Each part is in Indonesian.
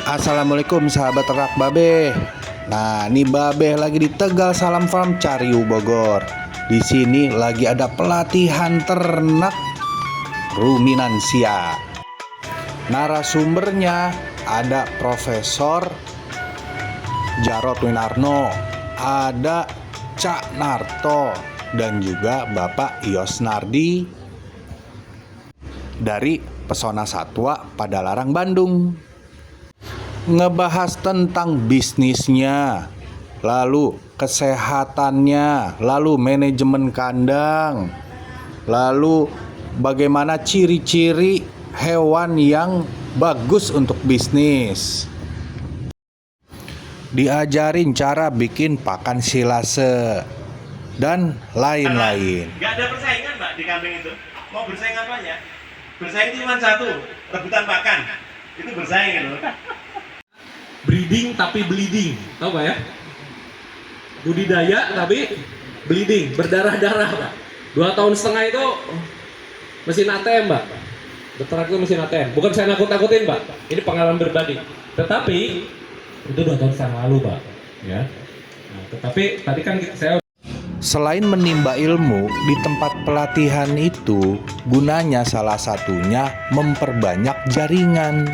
Assalamualaikum sahabat ternak Babe. Nah, ini Babe lagi di Tegal Salam Farm Cariu Bogor. Di sini lagi ada pelatihan ternak ruminansia. Narasumbernya ada Profesor Jarod Winarno, ada Cak Narto, dan juga Bapak Yos Nardi dari Pesona Satwa Padalarang Bandung. Ngebahas tentang bisnisnya, lalu kesehatannya, lalu manajemen kandang, lalu bagaimana ciri-ciri hewan yang bagus untuk bisnis. Diajarin cara bikin pakan silase dan lain-lain. Nggak ada persaingan Mbak di kambing itu. Mau bersaing apanya? Bersaing cuma satu, rebutan makan. Itu bersaing loh. Breeding tapi bleeding, tahu Pak ya? Budidaya tapi bleeding, berdarah-darah Pak. 2,5 tahun itu mesin ATM Mbak. Beternak itu mesin ATM. Bukan saya nakut-nakutin Pak, ini pengalaman pribadi. Tetapi itu 2 tahun yang lalu Pak. Ya. Nah, tetapi tadi kan saya Selain menimba ilmu di tempat pelatihan itu, gunanya salah satunya memperbanyak jaringan.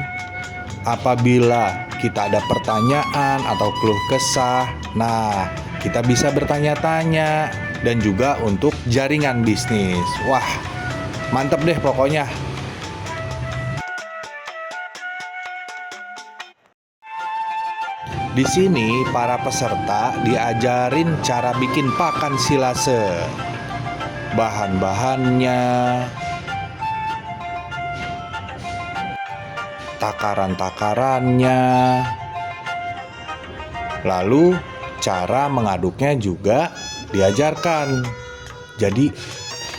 Apabila kita ada pertanyaan atau keluh kesah, nah kita bisa bertanya-tanya, dan juga untuk jaringan bisnis. Wah, mantep deh pokoknya. Di sini para peserta diajarin cara bikin pakan silase, bahan-bahannya, takaran-takarannya, lalu cara mengaduknya juga diajarkan. Jadi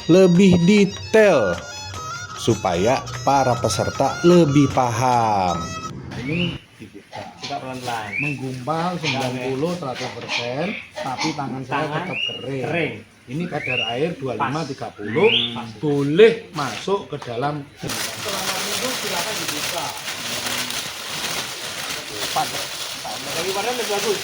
lebih detail supaya para peserta lebih paham. Ini dibuka, Kita pelan-pelan. menggumpal 90-100%, tapi tangan saya tetap kering. Ini kadar air 25-30, boleh masuk ke dalam. Selama minggu silakan dibuka. Daripada lebih bagus.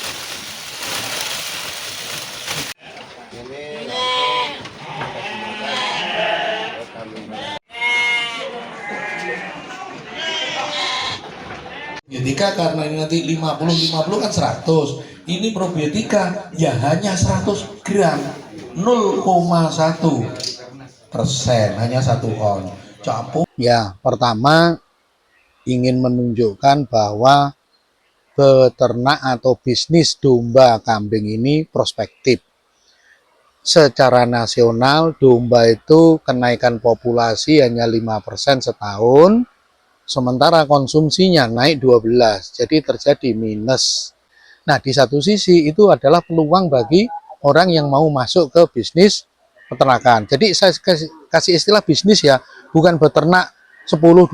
Probiotika karena ini nanti 50 kan 100. Ini probiotika ya hanya 100 gram, 0,1%, hanya 1 on. Campur. Ya, pertama ingin menunjukkan bahwa peternak atau bisnis domba kambing ini prospektif. Secara nasional domba itu kenaikan populasi hanya 5% setahun, sementara konsumsinya naik 12, jadi terjadi minus. Nah, di satu sisi itu adalah peluang bagi orang yang mau masuk ke bisnis peternakan. Jadi saya kasih istilah bisnis ya, bukan beternak 10-20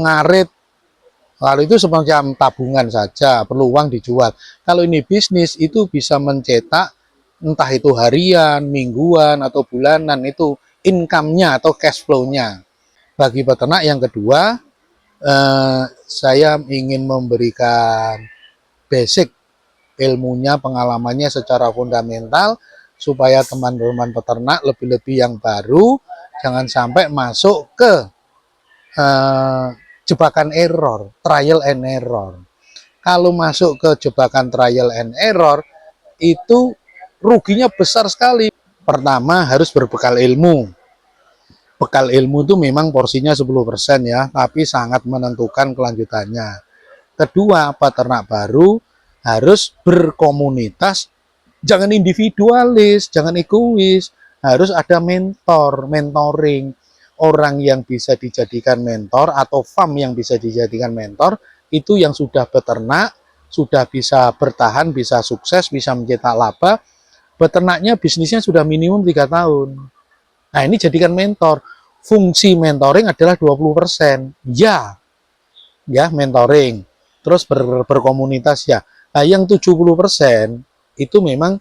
ngarit, lalu itu semacam tabungan saja, perlu uang dijual. Kalau ini bisnis itu bisa mencetak entah itu harian, mingguan, atau bulanan, itu income-nya atau cash flow-nya. Bagi peternak yang kedua, saya ingin memberikan basic ilmunya, pengalamannya secara fundamental, supaya teman-teman peternak lebih-lebih yang baru jangan sampai masuk ke jebakan error, trial and error. Kalau masuk ke jebakan trial and error, itu ruginya besar sekali. Pertama, harus berbekal ilmu. Bekal ilmu itu memang porsinya 10% ya, tapi sangat menentukan kelanjutannya. Kedua, peternak baru harus berkomunitas, jangan individualis, jangan egois, harus ada mentor, mentoring. Orang yang bisa dijadikan mentor atau farm yang bisa dijadikan mentor, itu yang sudah beternak, sudah bisa bertahan, bisa sukses, bisa mencetak laba, beternaknya bisnisnya sudah minimum 3 tahun. Nah, ini jadikan mentor. Fungsi mentoring adalah 20%. Ya, mentoring. Terus berkomunitas ya. Nah, yang 70% itu memang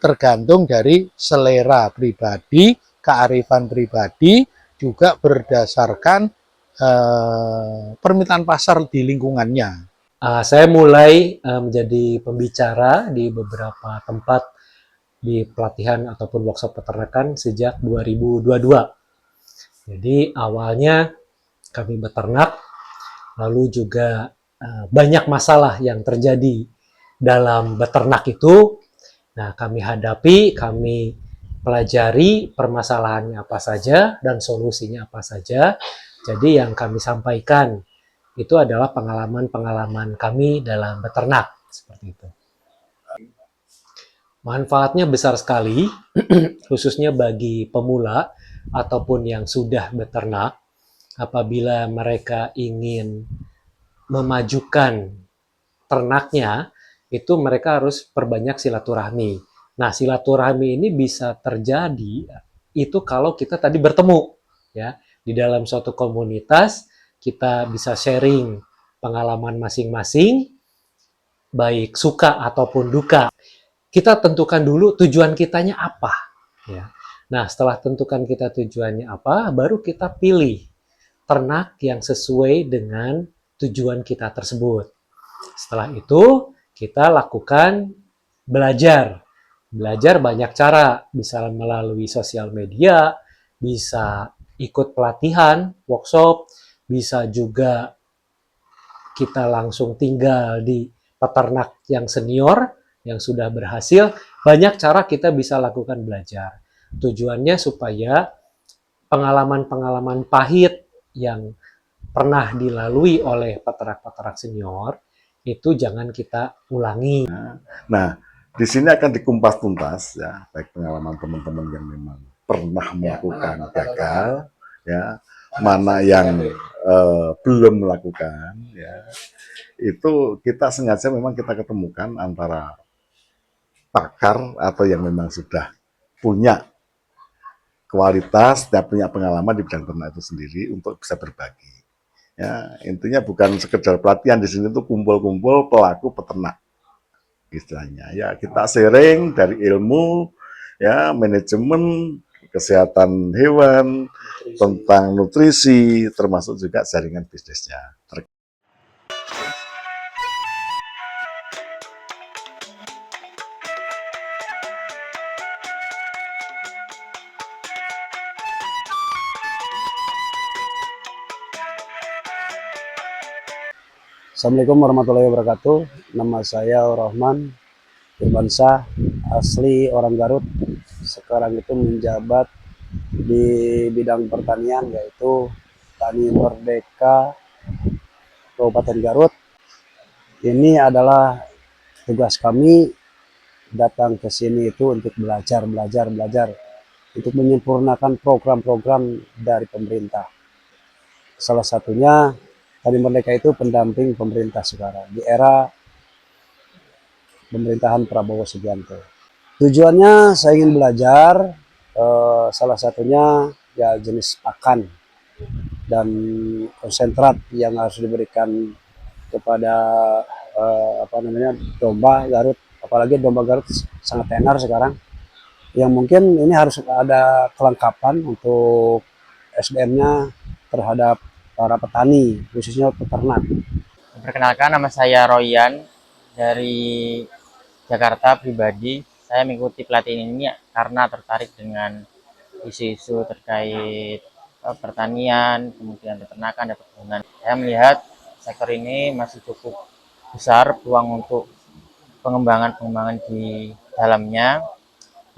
tergantung dari selera pribadi, kearifan pribadi, juga berdasarkan permintaan pasar di lingkungannya. Saya mulai menjadi pembicara di beberapa tempat di pelatihan ataupun workshop peternakan sejak 2022. Jadi awalnya kami beternak, lalu juga banyak masalah yang terjadi dalam beternak itu. Nah, kami hadapi, kami pelajari permasalahannya apa saja dan solusinya apa saja. Jadi yang kami sampaikan itu adalah pengalaman-pengalaman kami dalam beternak, seperti itu. Manfaatnya besar sekali, khususnya bagi pemula ataupun yang sudah beternak, apabila mereka ingin memajukan ternaknya, itu mereka harus perbanyak silaturahmi. Nah, silaturahmi ini bisa terjadi itu kalau kita tadi bertemu, ya, di dalam suatu komunitas, kita bisa sharing pengalaman masing-masing, baik suka ataupun duka. Kita tentukan dulu tujuan kitanya apa, ya. Nah, setelah tentukan kita tujuannya apa, baru kita pilih ternak yang sesuai dengan tujuan kita tersebut. Setelah itu, kita lakukan belajar. Belajar banyak cara, bisa melalui sosial media, bisa ikut pelatihan, workshop, bisa juga kita langsung tinggal di peternak yang senior, yang sudah berhasil. Banyak cara kita bisa lakukan belajar. Tujuannya supaya pengalaman-pengalaman pahit yang pernah dilalui oleh peternak-peternak senior itu jangan kita ulangi. Nah, di sini akan dikupas tuntas ya, baik pengalaman teman-teman yang memang pernah melakukan gagal, ya, mana yang belum melakukan, ya. Itu kita sengaja memang kita ketemukan antara pakar atau yang memang sudah punya kualitas dan punya pengalaman di bidang ternak itu sendiri untuk bisa berbagi. Ya, intinya bukan sekedar pelatihan, di sini tuh kumpul-kumpul pelaku peternak istilahnya. Ya, kita sharing dari ilmu, ya, manajemen, kesehatan hewan, tentang nutrisi, termasuk juga jaringan bisnisnya. Assalamualaikum warahmatullahi wabarakatuh. Nama saya Rahman Firmansyah, asli orang Garut. Sekarang itu menjabat di bidang pertanian, yaitu Tani Merdeka Kabupaten Garut. Ini adalah tugas kami datang ke sini itu untuk belajar, untuk menyempurnakan program-program dari pemerintah. Salah satunya Tani Merdeka itu pendamping pemerintah sekarang di era pemerintahan Prabowo Subianto. Tujuannya saya ingin belajar, salah satunya ya jenis pakan dan konsentrat yang harus diberikan kepada domba Garut, apalagi domba Garut sangat tenar sekarang. Yang mungkin ini harus ada kelengkapan untuk SDM-nya terhadap para petani, khususnya peternak. Perkenalkan, nama saya Royan dari Jakarta pribadi. Saya mengikuti pelatihan ini karena tertarik dengan isu-isu terkait pertanian, kemudian peternakan dan perkebunan. Saya melihat sektor ini masih cukup besar peluang untuk pengembangan di dalamnya.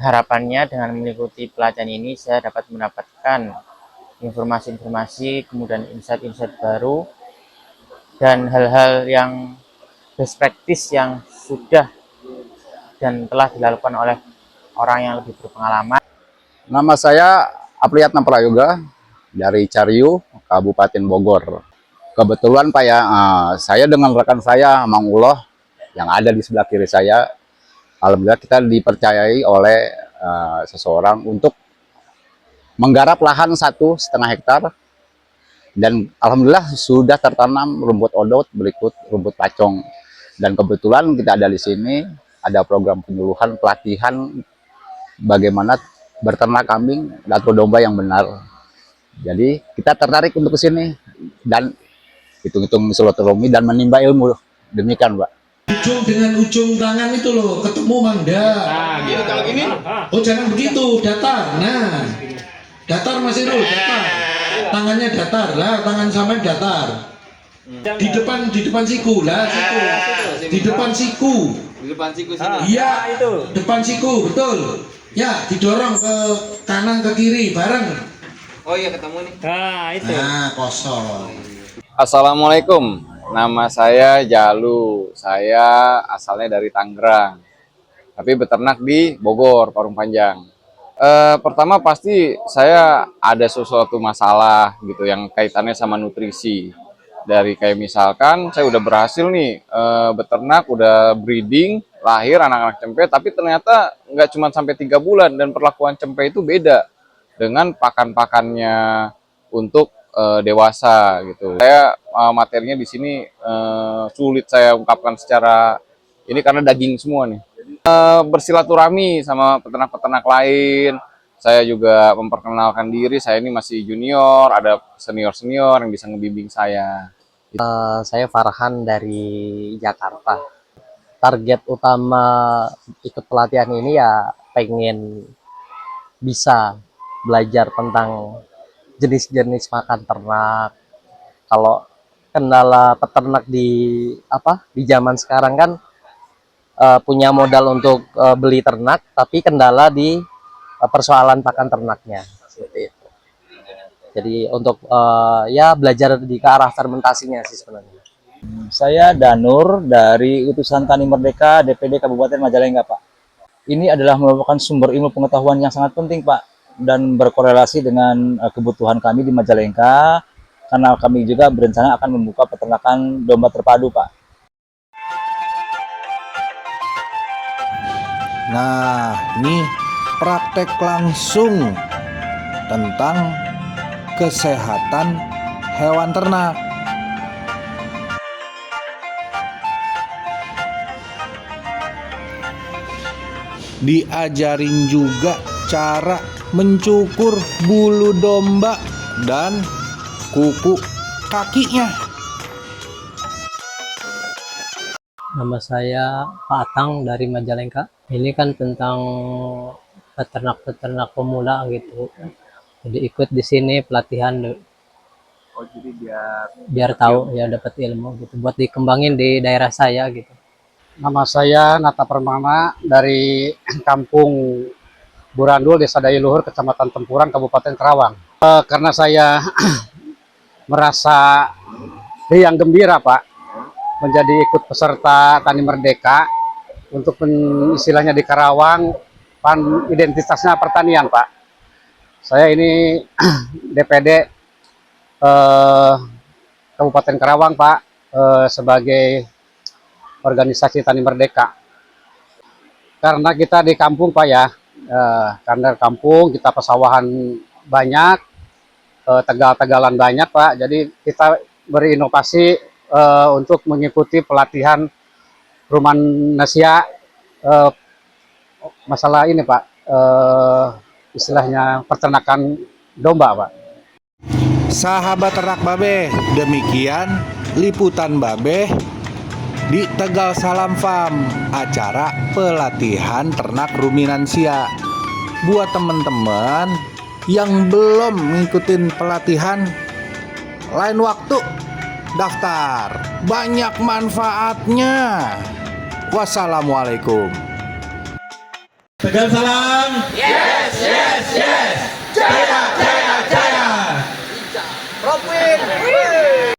Harapannya dengan mengikuti pelatihan ini saya dapat mendapatkan informasi-informasi, kemudian insight-insight baru, dan hal-hal yang best practice yang sudah dan telah dilakukan oleh orang yang lebih berpengalaman. Nama saya Apriyatna Prayoga dari Cariu, Kabupaten Bogor. Kebetulan Pak ya, saya dengan rekan saya Mangullah yang ada di sebelah kiri saya, alhamdulillah kita dipercayai oleh seseorang untuk menggarap lahan 1,5 hektar, dan alhamdulillah sudah tertanam rumput odot, berikut rumput pacong. Dan kebetulan kita ada di sini, ada program penyuluhan pelatihan bagaimana berternak kambing atau domba yang benar. Jadi kita tertarik untuk ke sini dan hitung-hitung silaturahmi dan menimba ilmu Demikian, Pak. Ujung dengan ujung tangan itu loh, ketemu mangga. Gitu. Kalau gini, Oh jangan begitu, datar. Nah, datar Mas Irul, datar. Tangannya datar lah, tangan sampean datar. Di depan siku lah, siku. Di depan siku. di depan siku sini. Iya, depan siku, betul. Ya, didorong ke kanan ke kiri bareng. Oh iya, ketemu nih. Nah, kosong. Assalamualaikum. Nama saya Jalu. Saya asalnya dari Tangerang. Tapi beternak di Bogor, Parung Panjang. Pertama pasti saya ada sesuatu masalah gitu yang kaitannya sama nutrisi. Dari kayak misalkan saya udah berhasil nih beternak, udah breeding, lahir anak-anak cempe, tapi ternyata nggak cuma sampai 3 bulan dan perlakuan cempe itu beda dengan pakan-pakannya untuk dewasa gitu. Saya materinya di sini sulit saya ungkapkan secara ini karena daging semua nih. Bersilaturahmi sama peternak-peternak lain. Saya juga memperkenalkan diri, saya ini masih junior, ada senior-senior yang bisa ngebimbing saya. Saya Farhan dari Jakarta. Target utama ikut pelatihan ini ya pengen bisa belajar tentang jenis-jenis pakan ternak. Kalau kendala peternak di zaman sekarang kan punya modal untuk beli ternak, tapi kendala di persoalan pakan ternaknya seperti itu. Jadi untuk ya belajar di ke arah fermentasinya sih sebenarnya. Saya Danur dari Utusan Tani Merdeka DPD Kabupaten Majalengka, Pak. Ini adalah merupakan sumber ilmu pengetahuan yang sangat penting, Pak, dan berkorelasi dengan kebutuhan kami di Majalengka, karena kami juga berencana akan membuka peternakan domba terpadu, Pak. Nah, ini praktek langsung tentang kesehatan hewan ternak. Diajarin juga cara mencukur bulu domba dan kuku kakinya. Nama saya Pak Atang dari Majalengka. Ini kan tentang peternak-peternak pemula gitu. Jadi ikut di sini pelatihan. Oh, jadi biar tahu ya, dapat ilmu gitu buat dikembangin di daerah saya gitu. Nama saya Nata Permana dari Kampung Burandul, Desa Dayuluhur, Kecamatan Tempuran, Kabupaten Karawang. Karena saya merasa riang gembira, Pak, menjadi ikut peserta Tani Merdeka untuk istilahnya di Karawang, identitasnya pertanian, Pak. Saya ini DPD Kabupaten Karawang, Pak, sebagai organisasi Tani Merdeka. Karena kita di kampung, Pak, ya, karena kampung kita pesawahan banyak, tegal-tegalan banyak, Pak. Jadi kita berinovasi untuk mengikuti pelatihan Ruman Nasia masalah ini, Pak, istilahnya peternakan domba, Pak. Sahabat ternak Babe, demikian liputan Babe di Tegal Salam Farm, acara pelatihan ternak ruminansia. Buat teman-teman yang belum ngikutin pelatihan, lain waktu daftar, banyak manfaatnya. Wassalamualaikum. Tegal salam.